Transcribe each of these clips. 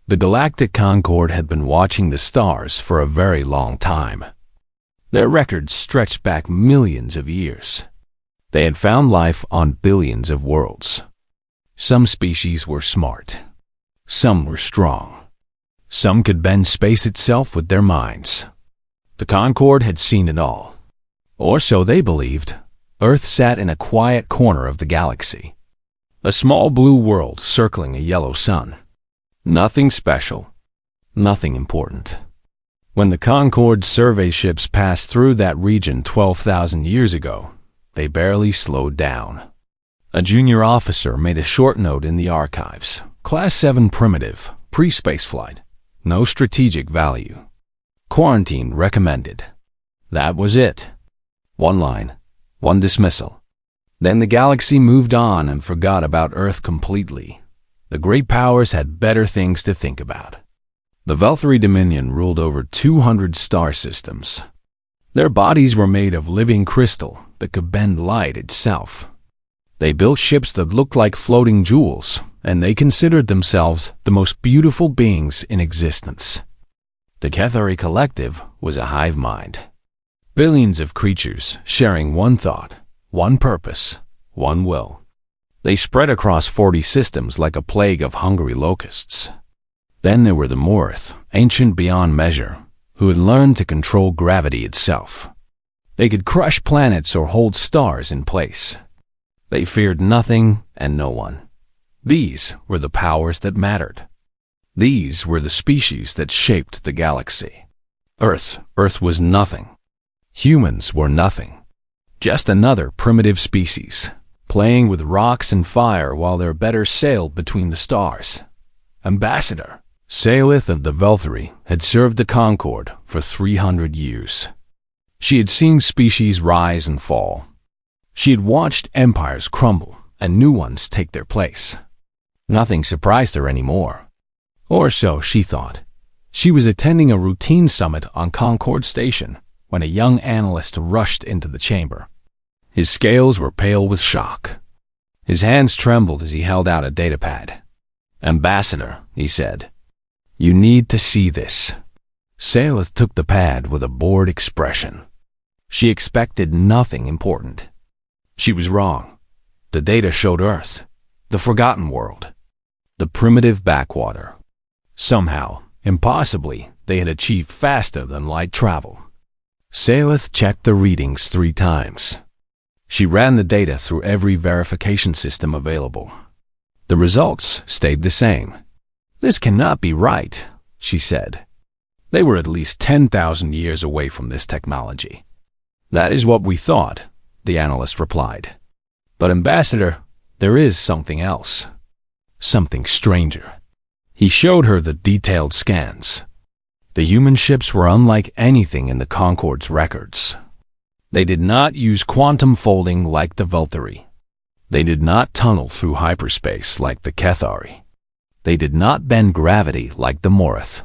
The Galactic Concorde had been watching the stars for a very long time. Their records stretched back millions of years. They had found life on billions of worlds. Some species were smart. Some were strong. Some could bend space itself with their minds. The Concorde had seen it all. Or so they believed. Earth sat in a quiet corner of the galaxy. A small blue world circling a yellow sun. Nothing special. Nothing important. When the Concorde survey ships passed through that region 12,000 years ago, they barely slowed down. A junior officer made a short note in the archives. Class 7 primitive, pre-spaceflight. No strategic value. Quarantine recommended. That was it. One line, one dismissal. Then the galaxy moved on and forgot about Earth completely. The great powers had better things to think about. The Velthari Dominion ruled over 200 star systems. Their bodies were made of living crystal that could bend light itself. They built ships that looked like floating jewels, and they considered themselves the most beautiful beings in existence. The Kethari Collective was a hive mind. Billions of creatures sharing one thought, one purpose, one will. They spread across 40 systems like a plague of hungry locusts. Then there were the Morith, ancient beyond measure, who had learned to control gravity itself. They could crush planets or hold stars in place. They feared nothing and no one. These were the powers that mattered. These were the species that shaped the galaxy. Earth was nothing. Humans were nothing. Just another primitive species, playing with rocks and fire while their betters sailed between the stars. Ambassador Saelith of the Velthari had served the Concorde for 300 years. She had seen species rise and fall. She had watched empires crumble and new ones take their place. Nothing surprised her anymore. Or so she thought. She was attending a routine summit on Concorde Station when a young analyst rushed into the chamber. His scales were pale with shock. His hands trembled as he held out a datapad. "Ambassador," he said, "you need to see this." Saelith took the pad with a bored expression. She expected nothing important. She was wrong. The data showed Earth, the forgotten world, the primitive backwater. Somehow, impossibly, they had achieved faster than light travel. Saelith checked the readings 3 times. She ran the data through every verification system available. The results stayed the same. "This cannot be right," she said. They were at least 10,000 years away from this technology. "That is what we thought," the analyst replied. "But Ambassador, there is something else. Something stranger." He showed her the detailed scans. The human ships were unlike anything in the Concorde's records. They did not use quantum folding like the Velthari. They did not tunnel through hyperspace like the Kethari. They did not bend gravity like the Morith.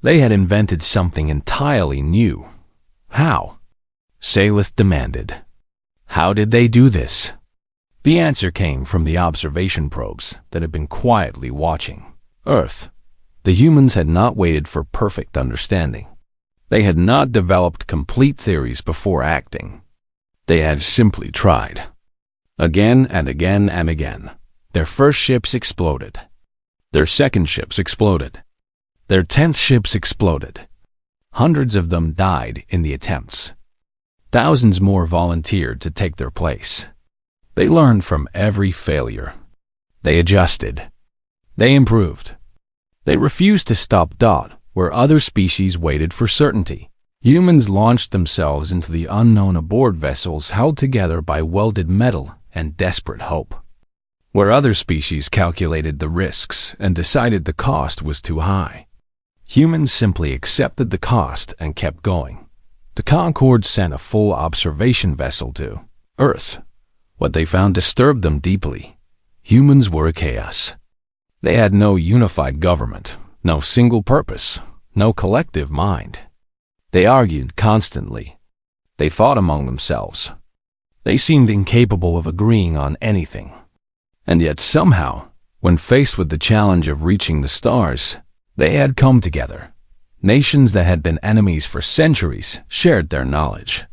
They had invented something entirely new. How? Saelith demanded. How did they do this? The answer came from the observation probes that had been quietly watching Earth. The humans had not waited for perfect understanding. They had not developed complete theories before acting. They had simply tried. Again and again and again. Their first ships exploded. Their second ships exploded. Their 10th ships exploded. Hundreds of them died in the attempts. Thousands more volunteered to take their place. They learned from every failure. They adjusted. They improved. They refused to stop where other species waited for certainty. Humans launched themselves into the unknown aboard vessels held together by welded metal and desperate hope. Where other species calculated the risks and decided the cost was too high. Humans simply accepted the cost and kept going. The Concorde sent a full observation vessel to Earth. What they found disturbed them deeply. Humans were a chaos. They had no unified government, no single purpose, no collective mind. They argued constantly. They fought among themselves. They seemed incapable of agreeing on anything. And yet somehow, when faced with the challenge of reaching the stars, They had come together. Nations that had been enemies for centuries shared their knowledge.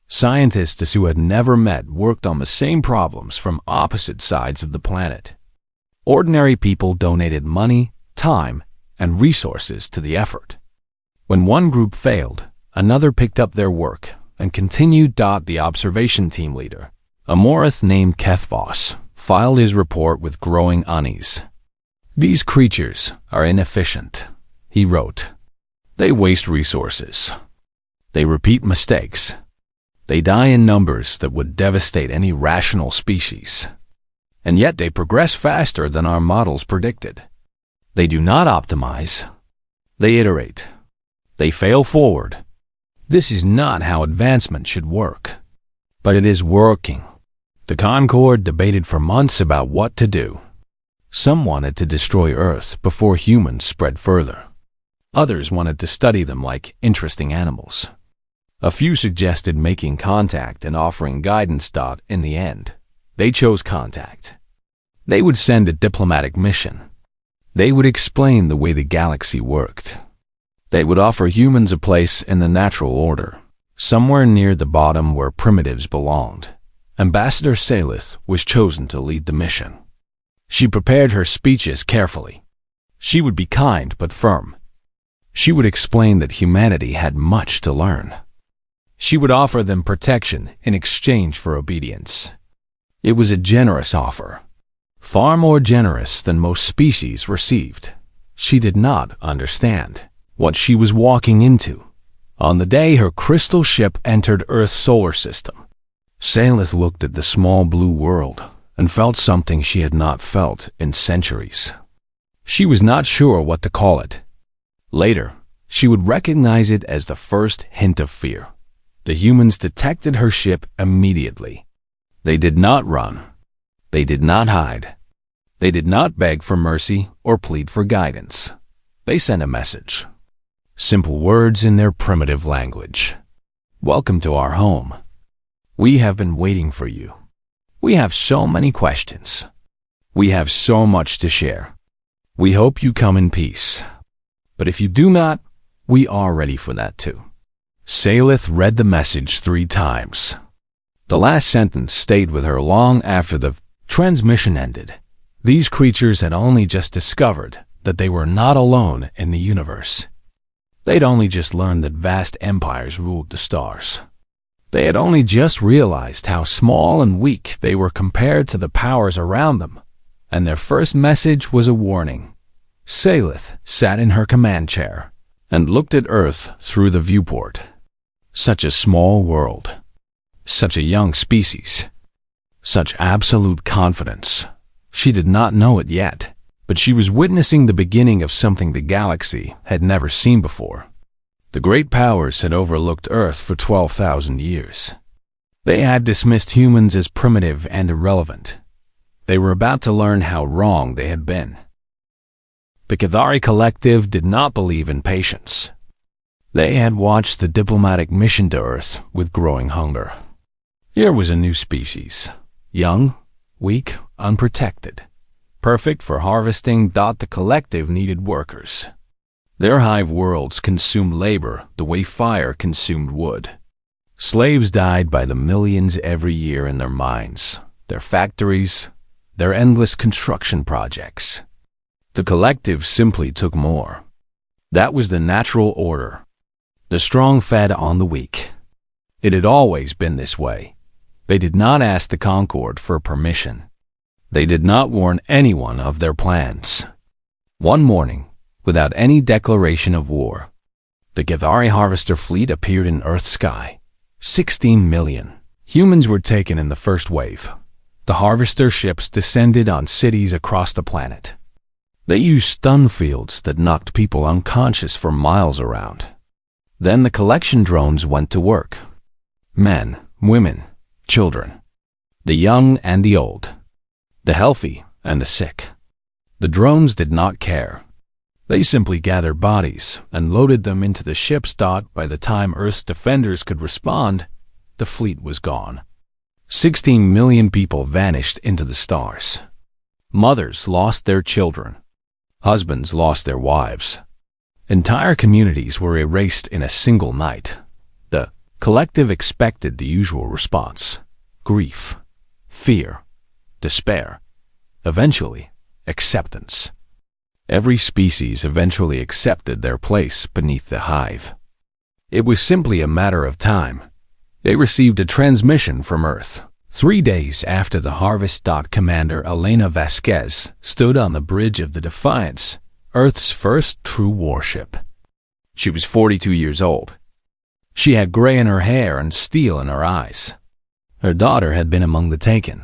Scientists who had never met worked on the same problems from opposite sides of the planet. Ordinary people donated money, time, and resources to the effort. When one group failed, another picked up their work and continued. The observation team leader, a Morith named Kethvos, filed his report with growing unease. "These creatures are inefficient," he wrote. "They waste resources. They repeat mistakes. They die in numbers that would devastate any rational species. And yet they progress faster than our models predicted. They do not optimize. They iterate. They fail forward. This is not how advancement should work. But it is working." The Concord debated for months about what to do. Some wanted to destroy Earth before humans spread further. Others wanted to study them like interesting animals. A few suggested making contact and offering guidance. In the end, they chose contact. They would send a diplomatic mission. They would explain the way the galaxy worked. They would offer humans a place in the natural order, somewhere near the bottom where primitives belonged. Ambassador Salith was chosen to lead the mission. She prepared her speeches carefully. She would be kind but firm. She would explain that humanity had much to learn. She would offer them protection in exchange for obedience. It was a generous offer, far more generous than most species received. She did not understand what she was walking into. On the day her crystal ship entered Earth's solar system, Salith looked at the small blue world and felt something she had not felt in centuries. She was not sure what to call it. Later, she would recognize it as the first hint of fear. The humans detected her ship immediately. They did not run. They did not hide. They did not beg for mercy or plead for guidance. They sent a message. Simple words in their primitive language. "Welcome to our home. We have been waiting for you. We have so many questions. We have so much to share. We hope you come in peace. But if you do not, we are ready for that too." Salith read the message 3 times. The last sentence stayed with her long after the transmission ended. These creatures had only just discovered that they were not alone in the universe. They'd only just learned that vast empires ruled the stars. They had only just realized how small and weak they were compared to the powers around them, and their first message was a warning. Salith sat in her command chair and looked at Earth through the viewport. Such a small world. Such a young species. Such absolute confidence. She did not know it yet, but she was witnessing the beginning of something the galaxy had never seen before. The great powers had overlooked Earth for 12,000 years. They had dismissed humans as primitive and irrelevant. They were about to learn how wrong they had been. The Cathari Collective did not believe in patience. They had watched the diplomatic mission to Earth with growing hunger. Here was a new species, young, weak, unprotected, perfect for harvesting. The collective needed workers. Their hive worlds consumed labor the way fire consumed wood. Slaves died by the millions every year in their mines, their factories, their endless construction projects. The collective simply took more. That was the natural order. The strong fed on the weak. It had always been this way. They did not ask the Concord for permission. They did not warn anyone of their plans. One morning, without any declaration of war, the Cathari harvester fleet appeared in Earth's sky. 16 million. Humans were taken in the first wave. The harvester ships descended on cities across the planet. They used stun fields that knocked people unconscious for miles around. Then the collection drones went to work. Men, women, children. The young and the old. The healthy and the sick. The drones did not care. They simply gathered bodies and loaded them into the ships. By the time Earth's defenders could respond, the fleet was gone. 16 million people vanished into the stars. Mothers lost their children. Husbands lost their wives. Entire communities were erased in a single night. The collective expected the usual response: grief, fear, despair, eventually acceptance. Every species eventually accepted their place beneath the hive. It was simply a matter of time. They received a transmission from Earth 3 days after the harvest. Commander Elena Vasquez stood on the bridge of the Defiance, Earth's first true warship. She was 42 years old. She had gray in her hair and steel in her eyes. Her daughter had been among the taken.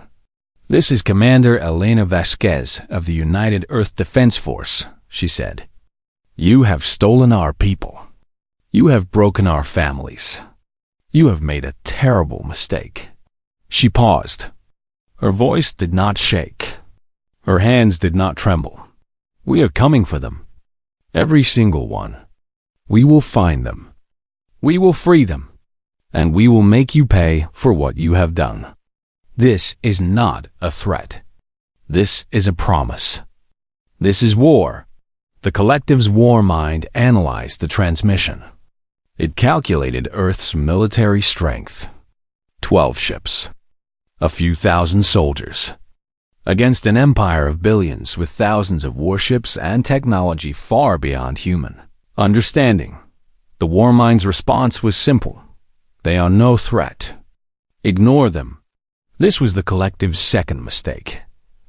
"This is Commander Elena Vasquez of the United Earth Defense Force," she said. "You have stolen our people. You have broken our families. You have made a terrible mistake." She paused. Her voice did not shake. Her hands did not tremble. "We are coming for them. Every single one. We will find them. We will free them. And we will make you pay for what you have done. This is not a threat. This is a promise. This is war." The collective's war mind analyzed the transmission. It calculated Earth's military strength. 12 ships. A few thousand soldiers. Against an empire of billions with thousands of warships and technology far beyond human understanding. The war mind's response was simple. They are no threat. Ignore them. This was the collective's second mistake.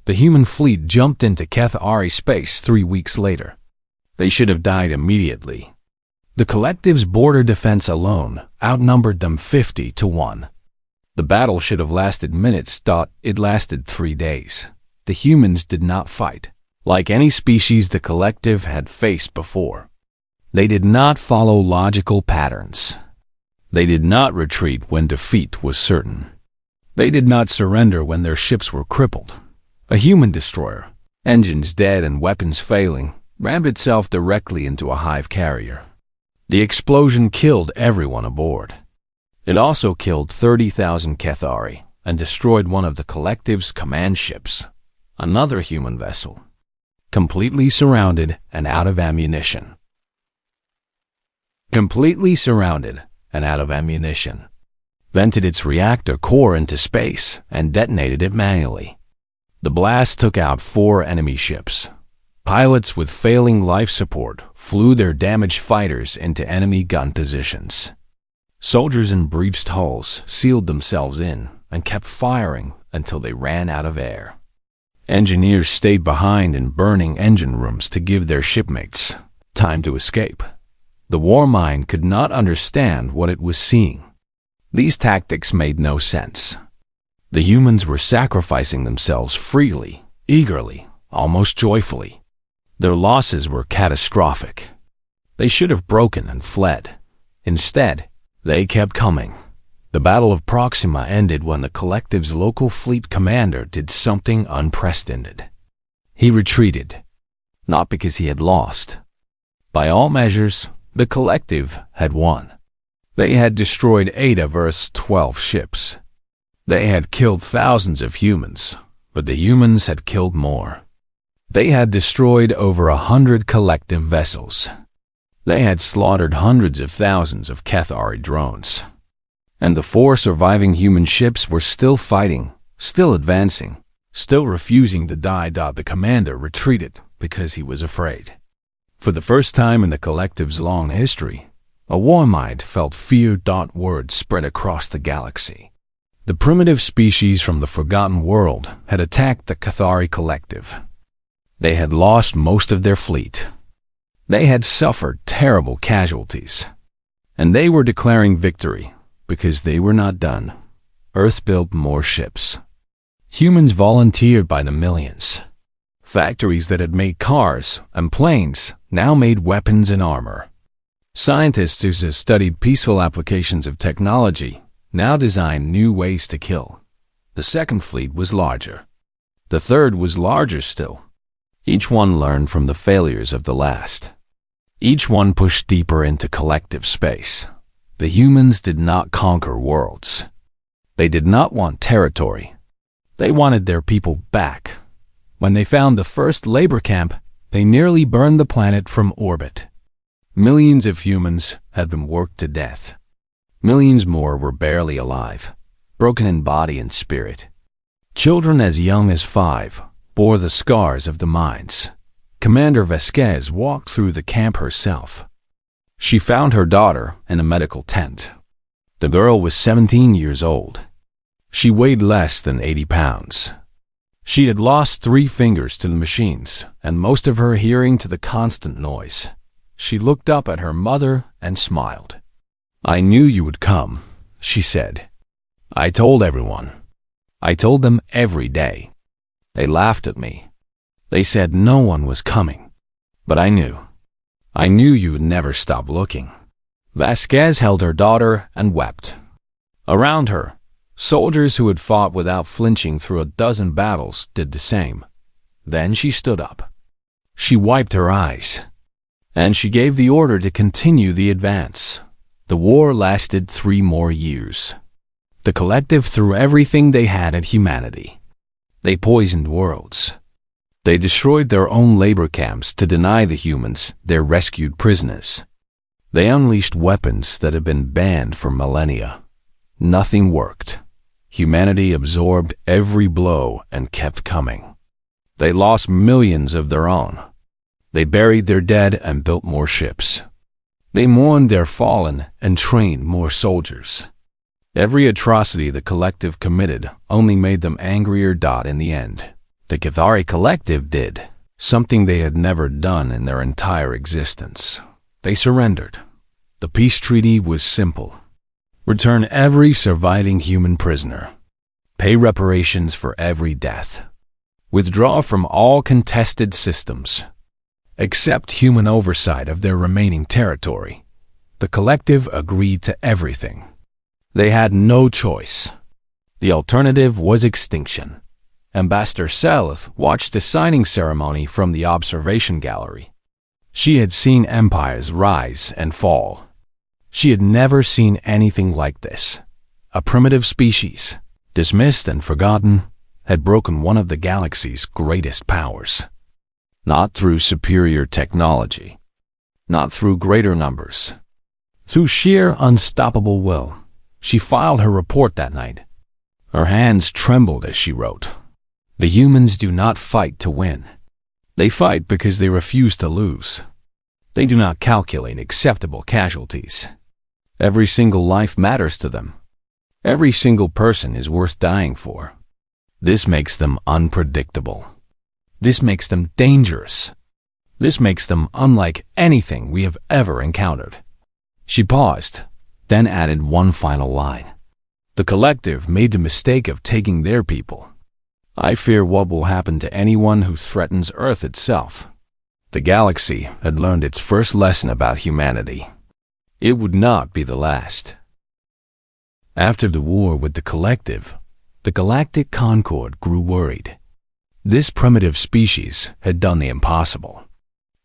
The human fleet jumped into Cathari space 3 weeks later. They should have died immediately. The collective's border defense alone outnumbered them 50 to 1. The battle should have lasted minutes. It lasted 3 days. The humans did not fight like any species the collective had faced before. They did not follow logical patterns. They did not retreat when defeat was certain. They did not surrender when their ships were crippled. A human destroyer, engines dead and weapons failing, rammed itself directly into a hive carrier. The explosion killed everyone aboard. It also killed 30,000 Cathari and destroyed one of the collective's command ships, another human vessel, completely surrounded and out of ammunition. Completely surrounded and out of ammunition. Vented its reactor core into space and detonated it manually. The blast took out 4 enemy ships. Pilots with failing life support flew their damaged fighters into enemy gun positions. Soldiers in breached hulls sealed themselves in and kept firing until they ran out of air. Engineers stayed behind in burning engine rooms to give their shipmates time to escape. The war mind could not understand what it was seeing. These tactics made no sense. The humans were sacrificing themselves freely, eagerly, almost joyfully. Their losses were catastrophic. They should have broken and fled. Instead, they kept coming. The Battle of Proxima ended when the collective's local fleet commander did something unprecedented. He retreated, not because he had lost. By all measures, the collective had won. They had destroyed 8 of Earth's 12 ships. They had killed thousands of humans, but the humans had killed more. They had destroyed over 100 collective vessels. They had slaughtered hundreds of thousands of Cathari drones. And the 4 surviving human ships were still fighting, still advancing, still refusing to die. The commander retreated because he was afraid. For the first time in the collective's long history, a war mind felt fear. Word spread across the galaxy. The primitive species from the Forgotten World had attacked the Cathari collective. They had lost most of their fleet. They had suffered terrible casualties. And they were declaring victory because they were not done. Earth built more ships. Humans volunteered by the millions. Factories that had made cars and planes now made weapons and armor. Scientists who had studied peaceful applications of technology now designed new ways to kill. The second fleet was larger. The third was larger still. Each one learned from the failures of the last. Each one pushed deeper into collective space. The humans did not conquer worlds. They did not want territory. They wanted their people back. When they found the first labor camp, They nearly burned the planet from orbit. Millions of humans had been worked to death. Millions more were barely alive, broken in body and spirit. Children as young as 5 bore the scars of the mines. Commander Vasquez walked through the camp herself. She found her daughter in a medical tent. The girl was 17 years old. She weighed less than 80 pounds. She had lost 3 fingers to the machines and most of her hearing to the constant noise. She looked up at her mother and smiled. "I knew you would come," she said. "I told everyone. I told them every day. They laughed at me. They said no one was coming. But I knew. I knew you would never stop looking." Vasquez held her daughter and wept. Around her, soldiers who had fought without flinching through a dozen battles did the same. Then she stood up. She wiped her eyes. And she gave the order to continue the advance. The war lasted 3 more years. The collective threw everything they had at humanity. They poisoned worlds. They destroyed their own labor camps to deny the humans their rescued prisoners. They unleashed weapons that had been banned for millennia. Nothing worked. Humanity absorbed every blow and kept coming. They lost millions of their own. They buried their dead and built more ships. They mourned their fallen and trained more soldiers. Every atrocity the collective committed only made them angrier. In the end, the Cathari collective did something they had never done in their entire existence. They surrendered. The peace treaty was simple. Return every surviving human prisoner. Pay reparations for every death. Withdraw from all contested systems. Accept human oversight of their remaining territory. The collective agreed to everything. They had no choice. The alternative was extinction. Ambassador Selith watched the signing ceremony from the observation gallery. She had seen empires rise and fall. She had never seen anything like this. A primitive species, dismissed and forgotten, had broken one of the galaxy's greatest powers. Not through superior technology, not through greater numbers. Through sheer unstoppable will. She filed her report that night. Her hands trembled as she wrote. The humans do not fight to win. They fight because they refuse to lose. They do not calculate acceptable casualties. Every single life matters to them. Every single person is worth dying for. This makes them unpredictable. This makes them dangerous. This makes them unlike anything we have ever encountered. She paused, then added one final line. The collective made the mistake of taking their people. I fear what will happen to anyone who threatens Earth itself. The galaxy had learned its first lesson about humanity. It would not be the last. After the war with the collective, the Galactic Concord grew worried. This primitive species had done the impossible.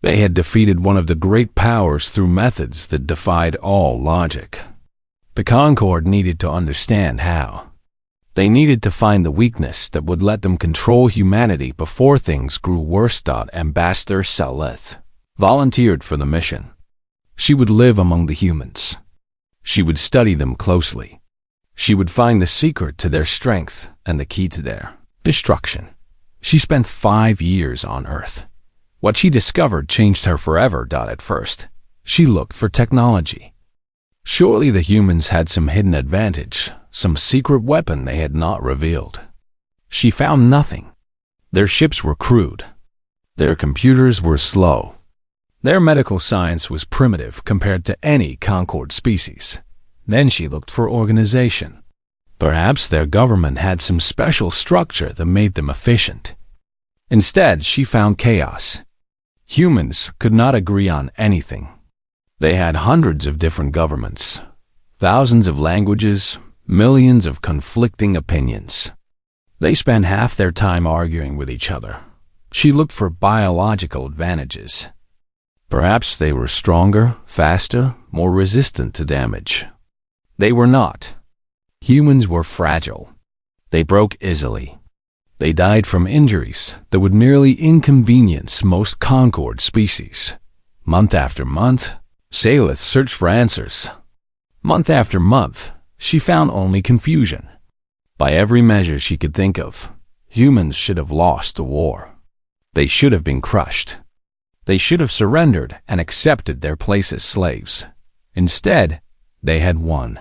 They had defeated one of the great powers through methods that defied all logic. The Concord needed to understand how. They needed to find the weakness that would let them control humanity before things grew worse. Ambassador Selith volunteered for the mission. She would live among the humans. She would study them closely. She would find the secret to their strength and the key to their destruction. She spent 5 years on Earth. What she discovered changed her forever. At first, she looked for technology. Surely the humans had some hidden advantage, some secret weapon they had not revealed. She found nothing. Their ships were crude. Their computers were slow. Their medical science was primitive compared to any Concord species. Then she looked for organization. Perhaps their government had some special structure that made them efficient. Instead, she found chaos. Humans could not agree on anything. They had hundreds of different governments, thousands of languages, millions of conflicting opinions. They spent half their time arguing with each other. She looked for biological advantages. Perhaps they were stronger, faster, more resistant to damage. They were not. Humans were fragile. They broke easily. They died from injuries that would nearly inconvenience most Concord species. Month after month, Salith searched for answers. Month after month, she found only confusion. By every measure she could think of, humans should have lost the war. They should have been crushed. They should have surrendered and accepted their place as slaves. Instead, they had won.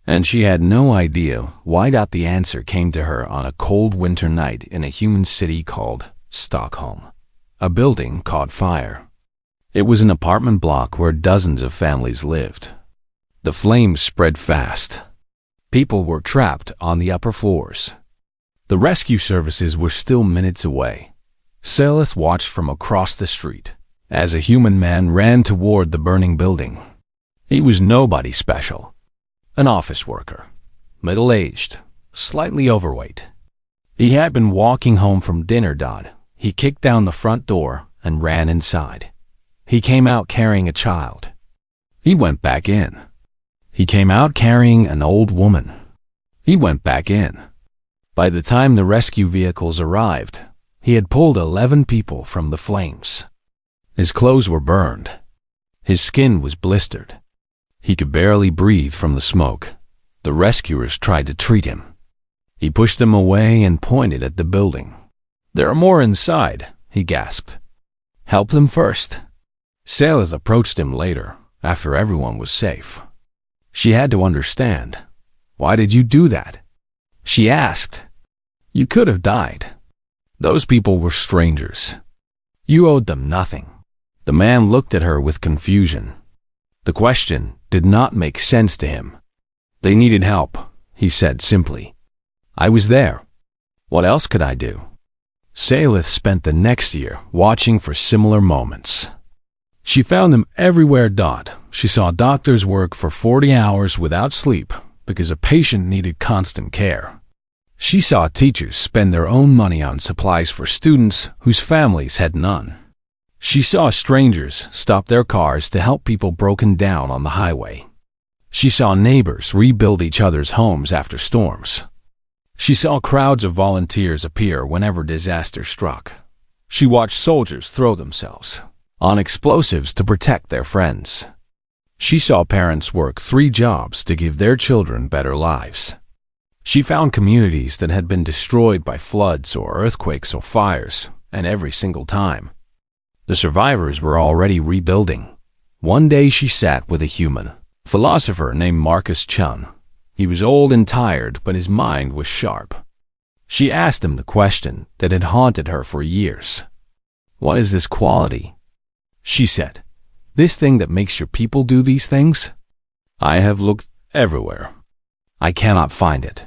And she had no idea why the answer came to her on a cold winter night in a human city called Stockholm. A building caught fire. It was an apartment block where dozens of families lived. The flames spread fast. People were trapped on the upper floors. The rescue services were still minutes away. Salith watched from across the street as a human man ran toward the burning building. He was nobody special. An office worker, middle-aged, slightly overweight. He had been walking home from dinner. He kicked down the front door and ran inside. He came out carrying a child. He went back in. He came out carrying an old woman. He went back in. By the time the rescue vehicles arrived, he had pulled 11 people from the flames. His clothes were burned. His skin was blistered. He could barely breathe from the smoke. The rescuers tried to treat him. He pushed them away and pointed at the building. "There are more inside," he gasped. "Help them first." Salith approached him later, after everyone was safe. She had to understand. "Why did you do that?" she asked. "You could have died. Those people were strangers. You owed them nothing." The man looked at her with confusion. The question did not make sense to him. "They needed help," he said simply. "I was there. What else could I do?" Salith spent the next year watching for similar moments. She found them everywhere. She saw doctors work for 40 hours without sleep because a patient needed constant care. She saw teachers spend their own money on supplies for students whose families had none. She saw strangers stop their cars to help people broken down on the highway. She saw neighbors rebuild each other's homes after storms. She saw crowds of volunteers appear whenever disaster struck. She watched soldiers throw themselves on explosives to protect their friends. She saw parents work 3 jobs to give their children better lives. She found communities that had been destroyed by floods or earthquakes or fires, and every single time, the survivors were already rebuilding. One day she sat with a human philosopher named Marcus Chun. He was old and tired, but his mind was sharp. She asked him the question that had haunted her for years. "What is this quality?" she said. "This thing that makes your people do these things? I have looked everywhere. I cannot find it.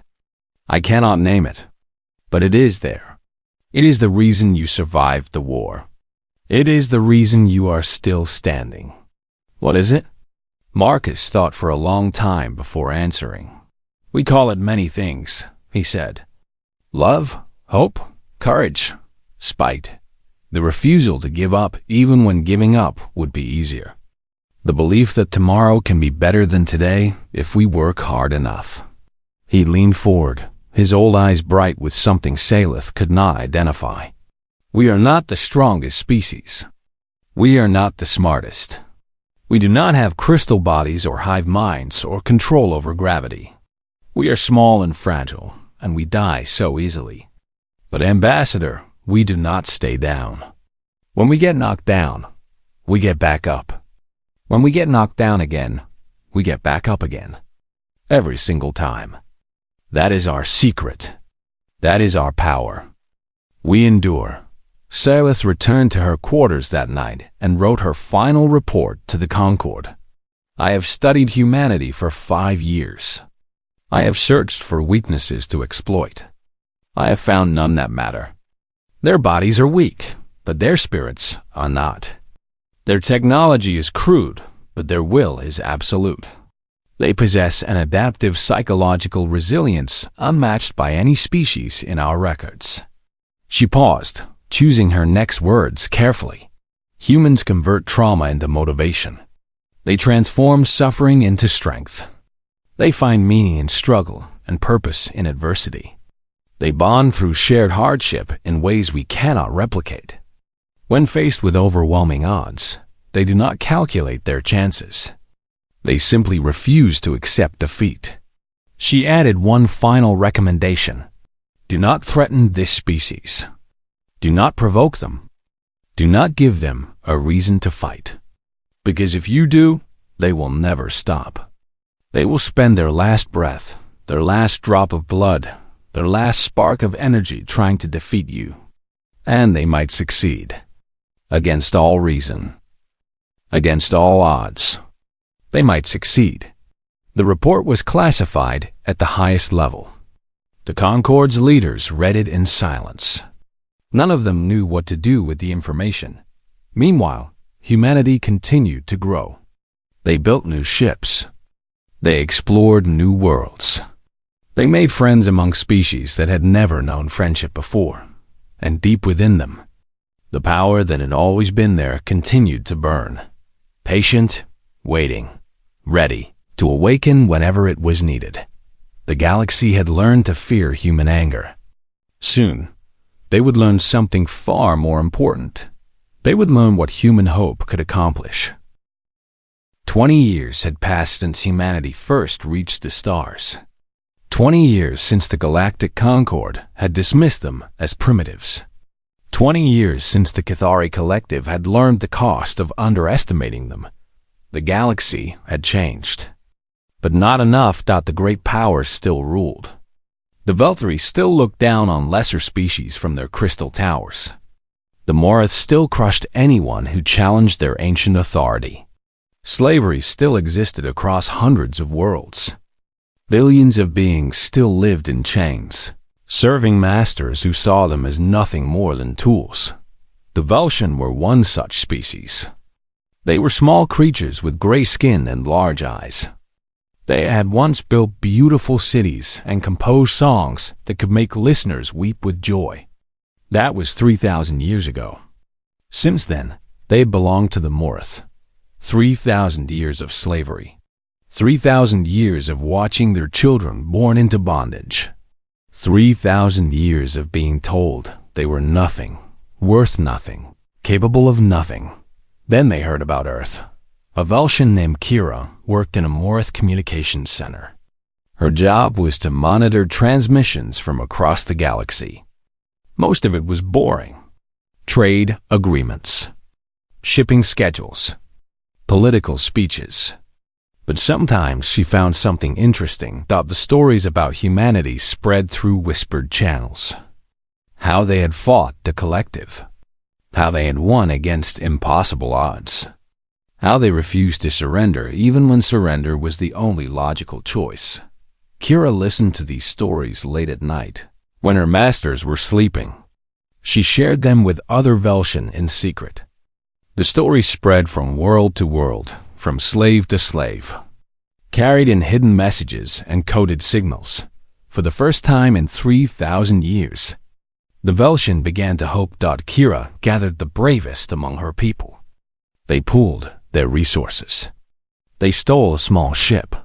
I cannot name it. But it is there. It is the reason you survived the war. It is the reason you are still standing." "What is it?" Marcus thought for a long time before answering. "We call it many things," he said. "Love, hope, courage, spite. The refusal to give up even when giving up would be easier. The belief that tomorrow can be better than today if we work hard enough." He leaned forward, his old eyes bright with something Salith could not identify. "We are not the strongest species. We are not the smartest. We do not have crystal bodies or hive minds or control over gravity. We are small and fragile, and we die so easily. But Ambassador, we do not stay down. When we get knocked down, we get back up. When we get knocked down again, we get back up again. Every single time. That is our secret. That is our power. We endure." Salith returned to her quarters that night and wrote her final report to the Concord. "I have studied humanity for 5 years. I have searched for weaknesses to exploit. I have found none that matter. Their bodies are weak, but their spirits are not. Their technology is crude, but their will is absolute. They possess an adaptive psychological resilience unmatched by any species in our records." She paused, choosing her next words carefully. "Humans convert trauma into motivation. They transform suffering into strength. They find meaning in struggle and purpose in adversity. They bond through shared hardship in ways we cannot replicate. When faced with overwhelming odds, they do not calculate their chances. They simply refuse to accept defeat. She added one final recommendation. Do not threaten this species. Do not provoke them. Do not give them a reason to fight. Because if you do, they will never stop. They will spend their last breath, their last drop of blood, their last spark of energy trying to defeat you. And they might succeed. Against all reason. Against all odds. They might succeed. The report was classified at the highest level. The Concord's leaders read it in silence. None of them knew what to do with the information. Meanwhile, humanity continued to grow. They built new ships. They explored new worlds. They made friends among species that had never known friendship before. And deep within them, the power that had always been there continued to burn. Patient, waiting, ready to awaken whenever it was needed. The galaxy had learned to fear human anger. Soon, they would learn something far more important. They would learn what human hope could accomplish. 20 years had passed since humanity first reached the stars. 20 years since the Galactic Concord had dismissed them as primitives. 20 years since the Cathari Collective had learned the cost of underestimating them. The galaxy had changed. But not enough that the great powers still ruled. The Velthari still looked down on lesser species from their crystal towers. The Morith still crushed anyone who challenged their ancient authority. Slavery still existed across hundreds of worlds. Billions of beings still lived in chains, serving masters who saw them as nothing more than tools. The Velshan were one such species. They were small creatures with gray skin and large eyes. They had once built beautiful cities and composed songs that could make listeners weep with joy. That was 3,000 years ago. Since then, they belonged to the Morith. 3,000 years of slavery. 3,000 years of watching their children born into bondage. 3,000 years of being told they were nothing, worth nothing, capable of nothing. Then they heard about Earth. A Velshan named Kira worked in a Morith communications center. Her job was to monitor transmissions from across the galaxy. Most of it was boring. Trade agreements, shipping schedules, political speeches. But sometimes she found something interesting that the stories about humanity spread through whispered channels. How they had fought the collective. How they had won against impossible odds. How they refused to surrender even when surrender was the only logical choice. Kira listened to these stories late at night, when her masters were sleeping. She shared them with other Velshan in secret. The stories spread from world to world, from slave to slave, carried in hidden messages and coded signals. For the first time in 3,000 years, the Velshan began to hope that Kira gathered the bravest among her people. They pooled their resources. They stole a small ship.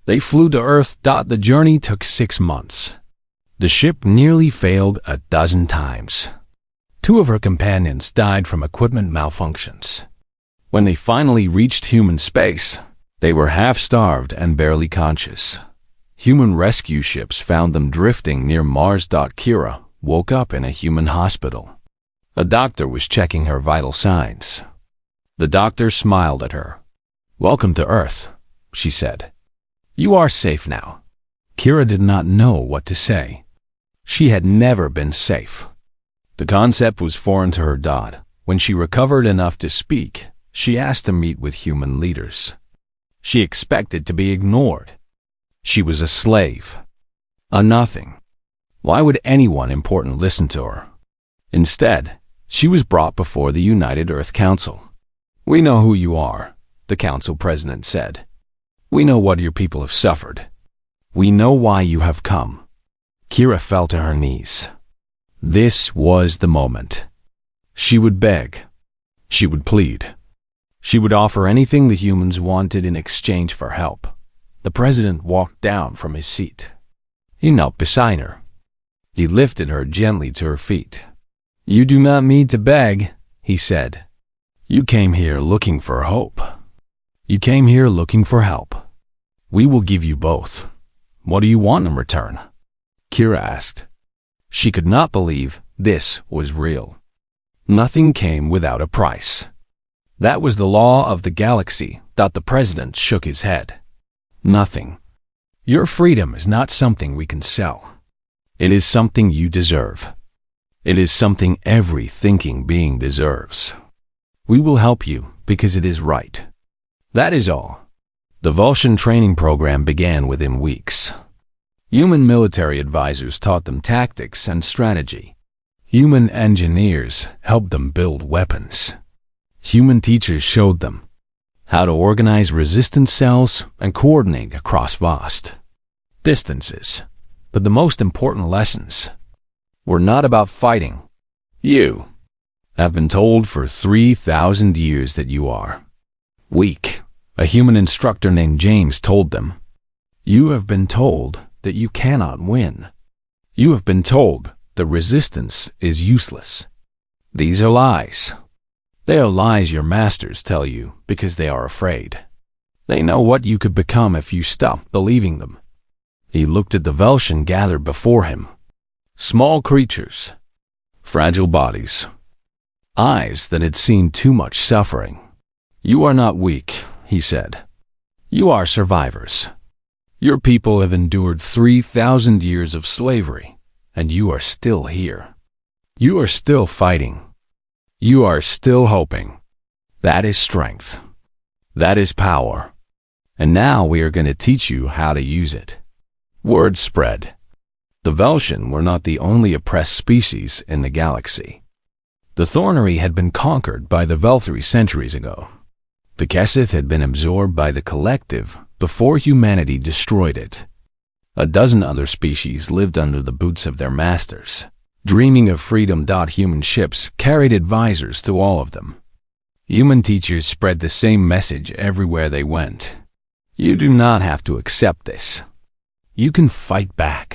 They flew to Earth. The journey took 6 months. The ship nearly failed a dozen times. 2 of her companions died from equipment malfunctions. When they finally reached human space, they were half-starved and barely conscious. Human rescue ships found them drifting near Mars. Kira woke up in a human hospital. A doctor was checking her vital signs. The doctor smiled at her. "Welcome to Earth," she said. "You are safe now." Kira did not know what to say. She had never been safe. The concept was foreign to her. When she recovered enough to speak, she asked to meet with human leaders. She expected to be ignored. She was a slave, a nothing. Why would anyone important listen to her? Instead, she was brought before the United Earth Council. "We know who you are," the council president said. "We know what your people have suffered. We know why you have come." Kira fell to her knees. This was the moment. She would beg. She would plead. She would offer anything the humans wanted in exchange for help. The president walked down from his seat. He knelt beside her. He lifted her gently to her feet. "You do not need to beg," he said. "You came here looking for hope. You came here looking for help. We will give you both. What do you want in return?" Kira asked. She could not believe this was real. Nothing came without a price. That was the law of the galaxy. The president shook his head. "Nothing. Your freedom is not something we can sell. It is something you deserve. It is something every thinking being deserves. We will help you because it is right. That is all." The Vulcan training program began within weeks. Human military advisors taught them tactics and strategy. Human engineers helped them build weapons. Human teachers showed them how to organize resistance cells and coordinate across vast distances. But the most important lessons were not about fighting. You have been told for 3,000 years that you are weak. A human instructor named James told them. You have been told that you cannot win. You have been told that resistance is useless. These are lies. They are lies your masters tell you because they are afraid. They know what you could become if you stop believing them. He looked at the Vulcan gathered before him. Small creatures, fragile bodies, eyes that had seen too much suffering. "You are not weak," he said. "You are survivors. Your people have endured 3,000 years of slavery, and you are still here. You are still fighting. You are still hoping. That is strength. That is power. And now we are going to teach you how to use it." Word spread. The Vulcan were not the only oppressed species in the galaxy. The Thornery had been conquered by the Velthri centuries ago. The Kesseth had been absorbed by the Collective before humanity destroyed it. A dozen other species lived under the boots of their masters. Dreaming of freedom. Human ships carried advisors to all of them. Human teachers spread the same message everywhere they went. You do not have to accept this. You can fight back.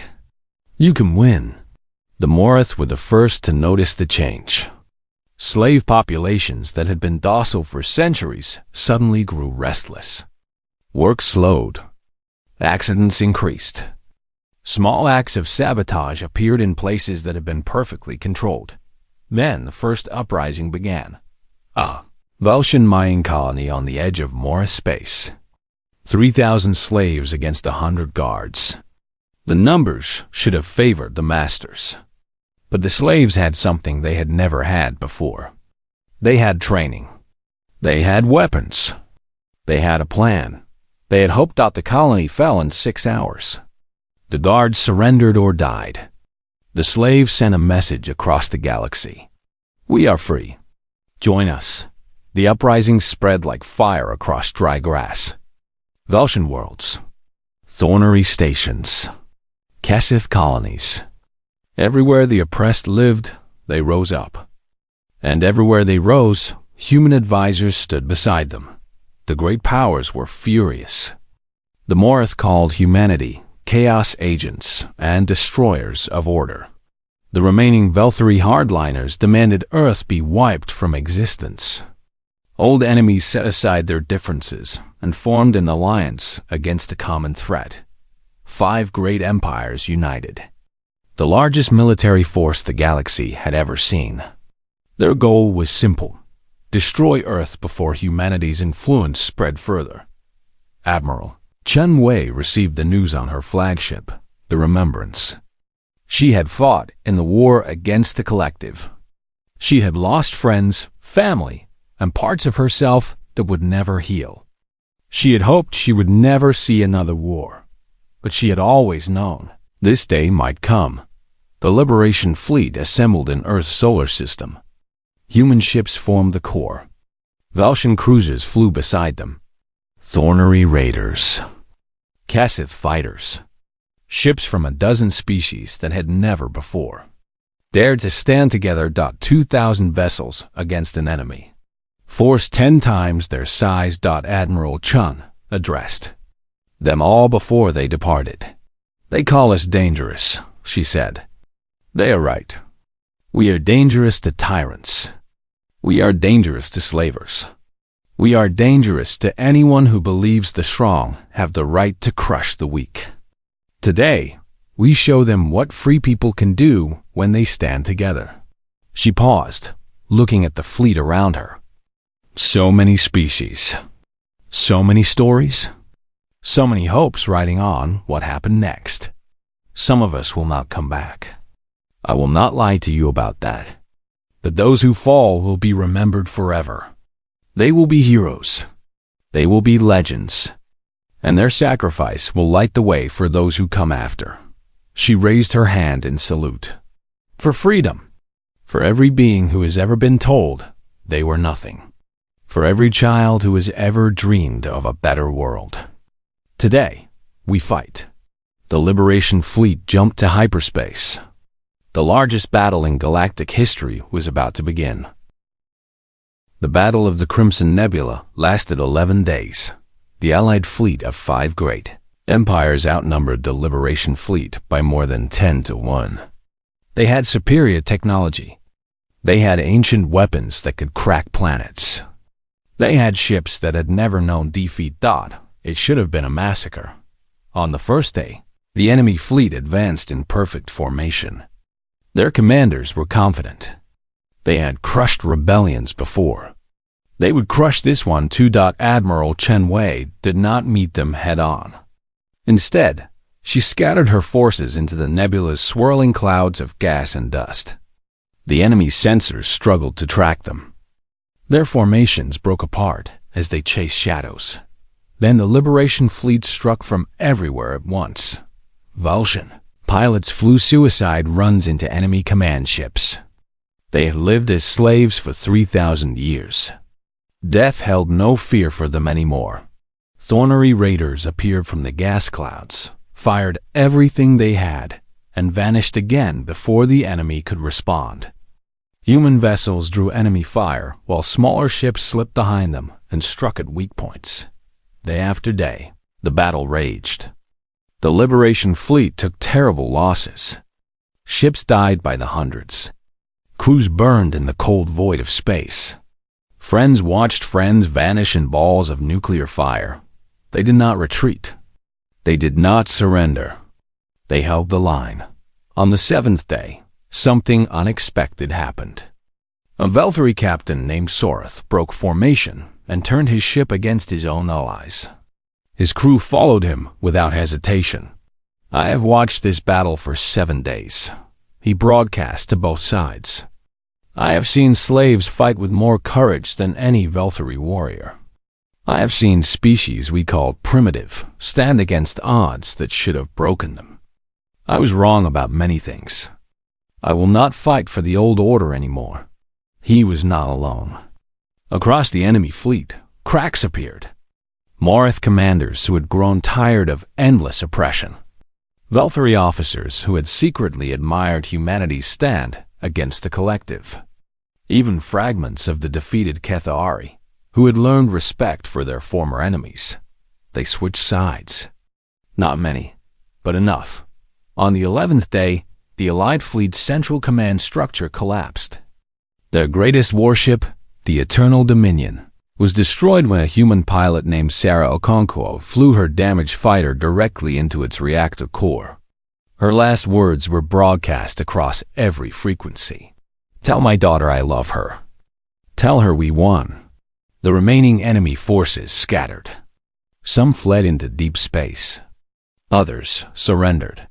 You can win. The Morith were the first to notice the change. Slave populations that had been docile for centuries suddenly grew restless. Work slowed. Accidents increased. Small acts of sabotage appeared in places that had been perfectly controlled. Then the first uprising began. A Vulcan mining colony on the edge of Morris space. 3,000 slaves against 100 guards. The numbers should have favored the masters. But the slaves had something they had never had before. They had training. They had weapons. They had a plan. They had hoped the colony fell in 6 hours. The guards surrendered or died. The slaves sent a message across the galaxy. We are free. Join us. The uprising spread like fire across dry grass. Vulcan worlds. Thornery stations. Kesseth colonies. Everywhere the oppressed lived, they rose up. And everywhere they rose, human advisors stood beside them. The great powers were furious. The Morith called humanity chaos agents and destroyers of order. The remaining Velthri hardliners demanded Earth be wiped from existence. Old enemies set aside their differences and formed an alliance against a common threat. 5 great empires united. The largest military force the galaxy had ever seen. Their goal was simple: destroy Earth before humanity's influence spread further. Admiral Chen Wei received the news on her flagship, the Remembrance. She had fought in the war against the Collective. She had lost friends, family, and parts of herself that would never heal. She had hoped she would never see another war, but she had always known this day might come. The Liberation Fleet assembled in Earth's solar system. Human ships formed the core. Vulcan cruisers flew beside them. Thornery raiders. Kesseth fighters. Ships from a dozen species that had never before dared to stand together. 2,000 vessels against an enemy. Force 10 times their size. Admiral Chun addressed them all before they departed. They call us dangerous, she said. They are right. We are dangerous to tyrants. We are dangerous to slavers. We are dangerous to anyone who believes the strong have the right to crush the weak. Today, we show them what free people can do when they stand together." She paused, looking at the fleet around her. So many species. So many stories. So many hopes riding on what happened next. Some of us will not come back. I will not lie to you about that. But those who fall will be remembered forever. They will be heroes. They will be legends. And their sacrifice will light the way for those who come after. She raised her hand in salute. For freedom. For every being who has ever been told they were nothing. For every child who has ever dreamed of a better world. Today, we fight. The Liberation Fleet jumped to hyperspace. The largest battle in galactic history was about to begin. The Battle of the Crimson Nebula lasted 11 days. The Allied fleet of 5 great empires outnumbered the Liberation Fleet by more than 10 to 1. They had superior technology. They had ancient weapons that could crack planets. They had ships that had never known defeat. It should have been a massacre. On the first day, the enemy fleet advanced in perfect formation. Their commanders were confident. They had crushed rebellions before. They would crush this one too. Admiral Chen Wei did not meet them head-on. Instead, she scattered her forces into the nebula's swirling clouds of gas and dust. The enemy's sensors struggled to track them. Their formations broke apart as they chased shadows. Then the Liberation Fleet struck from everywhere at once. Vulcan pilots flew suicide runs into enemy command ships. They had lived as slaves for 3,000 years. Death held no fear for them anymore. Thornery raiders appeared from the gas clouds, fired everything they had, and vanished again before the enemy could respond. Human vessels drew enemy fire while smaller ships slipped behind them and struck at weak points. Day after day, the battle raged. The Liberation Fleet took terrible losses. Ships died by the hundreds. Crews burned in the cold void of space. Friends watched friends vanish in balls of nuclear fire. They did not retreat. They did not surrender. They held the line. On the 7th day, something unexpected happened. A Veltari captain named Sorath broke formation and turned his ship against his own allies. His crew followed him without hesitation. "I have watched this battle for 7 days," he broadcast to both sides. "I have seen slaves fight with more courage than any Veltari warrior. I have seen species we called primitive stand against odds that should have broken them. I was wrong about many things. I will not fight for the old order anymore." He was not alone. Across the enemy fleet, cracks appeared. Morath commanders who had grown tired of endless oppression. Veltari officers who had secretly admired humanity's stand against the collective. Even fragments of the defeated Kethari, who had learned respect for their former enemies. They switched sides. Not many, but enough. On the 11th day, the Allied fleet's central command structure collapsed. Their greatest warship, the Eternal Dominion, was destroyed when a human pilot named Sarah Okonkwo flew her damaged fighter directly into its reactor core. Her last words were broadcast across every frequency. "Tell my daughter I love her. Tell her we won." The remaining enemy forces scattered. Some fled into deep space. Others surrendered.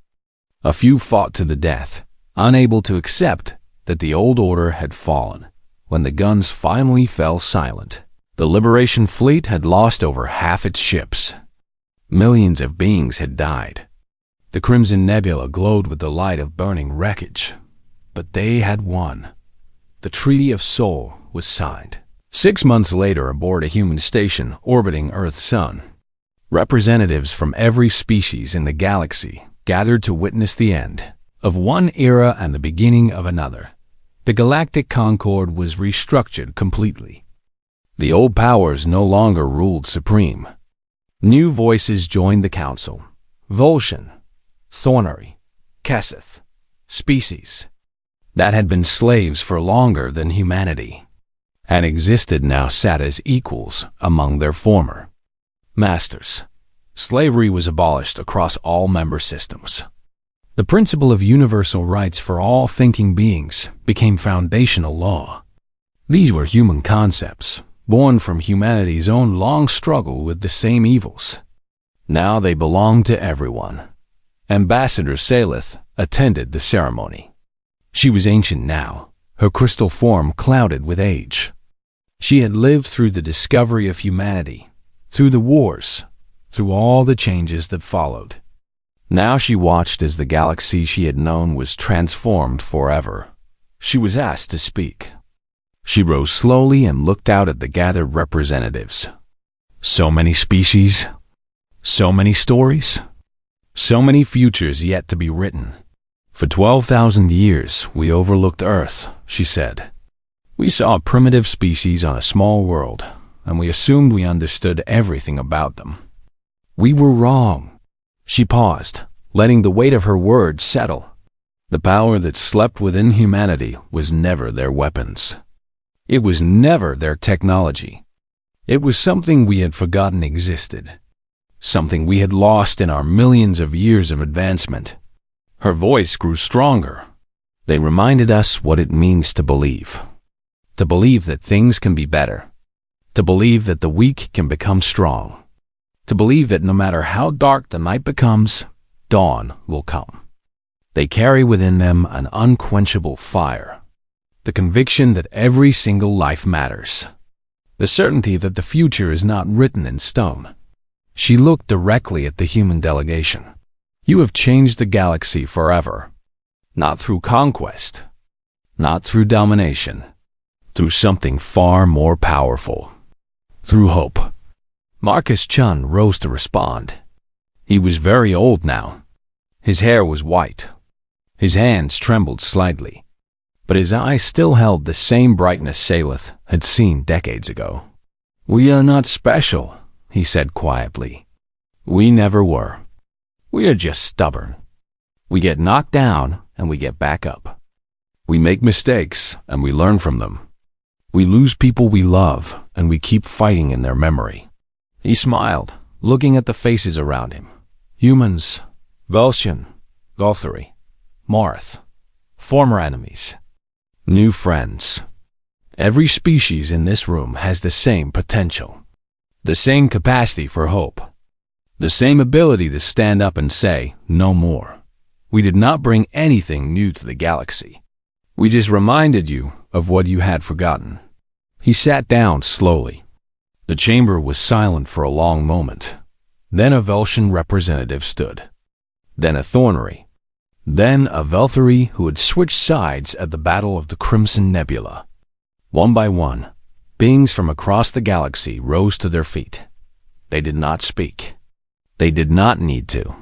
A few fought to the death, unable to accept that the old order had fallen. When the guns finally fell silent, the Liberation Fleet had lost over half its ships. Millions of beings had died. The Crimson Nebula glowed with the light of burning wreckage. But they had won. The Treaty of Soul was signed. 6 months later, aboard a human station orbiting Earth's sun, representatives from every species in the galaxy gathered to witness the end of one era and the beginning of another. The Galactic Concord was restructured completely. The old powers no longer ruled supreme. New voices joined the council. Vulcan, Thornery, Kesseth, Species, that had been slaves for longer than humanity, and existed now sat as equals among their former masters. Slavery was abolished across all member systems. The principle of universal rights for all thinking beings became foundational law. These were human concepts, born from humanity's own long struggle with the same evils. Now they belonged to everyone. Ambassador Salith attended the ceremony. She was ancient now, her crystal form clouded with age. She had lived through the discovery of humanity, through the wars, through all the changes that followed. Now she watched as the galaxy she had known was transformed forever. She was asked to speak. She rose slowly and looked out at the gathered representatives. So many species, so many stories, so many futures yet to be written. For 12,000 years, we overlooked Earth, she said. We saw a primitive species on a small world, and we assumed we understood everything about them. We were wrong. She paused, letting the weight of her words settle. The power that slept within humanity was never their weapons. It was never their technology. It was something we had forgotten existed, something we had lost in our millions of years of advancement. Her voice grew stronger. They reminded us what it means to believe that things can be better, to believe that the weak can become strong, to believe that no matter how dark the night becomes, dawn will come. They carry within them an unquenchable fire, the conviction that every single life matters, the certainty that the future is not written in stone. She looked directly at the human delegation. You have changed the galaxy forever, not through conquest, not through domination, through something far more powerful, through hope. Marcus Chun rose to respond. He was very old now. His hair was white. His hands trembled slightly, but his eyes still held the same brightness Salith had seen decades ago. We are not special, he said quietly. We never were. We are just stubborn. We get knocked down and we get back up. We make mistakes and we learn from them. We lose people we love and we keep fighting in their memory. He smiled, looking at the faces around him. Humans, Velsian, Gothari, Marth, former enemies, new friends. Every species in this room has the same potential, the same capacity for hope, the same ability to stand up and say, no more. We did not bring anything new to the galaxy. We just reminded you of what you had forgotten. He sat down slowly. The chamber was silent for a long moment. Then a Velsian representative stood. Then a Thornery. Then a Velthari who had switched sides at the Battle of the Crimson Nebula. One by one, beings from across the galaxy rose to their feet. They did not speak. They did not need to.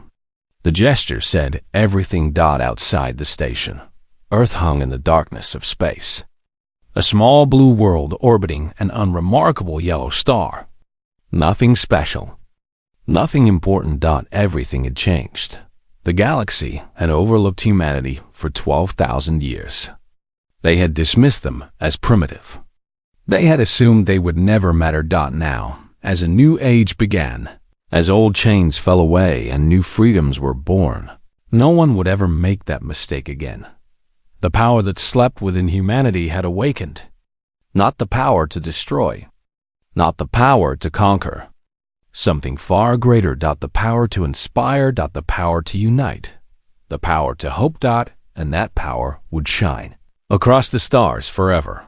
The gesture said everything. Outside the station, Earth hung in the darkness of space. A small blue world orbiting an unremarkable yellow star. Nothing special. Nothing important. Everything had changed. The galaxy had overlooked humanity for 12,000 years. They had dismissed them as primitive. They had assumed they would never matter. Now, as a new age began, as old chains fell away and new freedoms were born, no one would ever make that mistake again. The power that slept within humanity had awakened. Not the power to destroy. Not the power to conquer. Something far greater. The power to inspire. The power to unite. The power to hope. And that power would shine across the stars forever.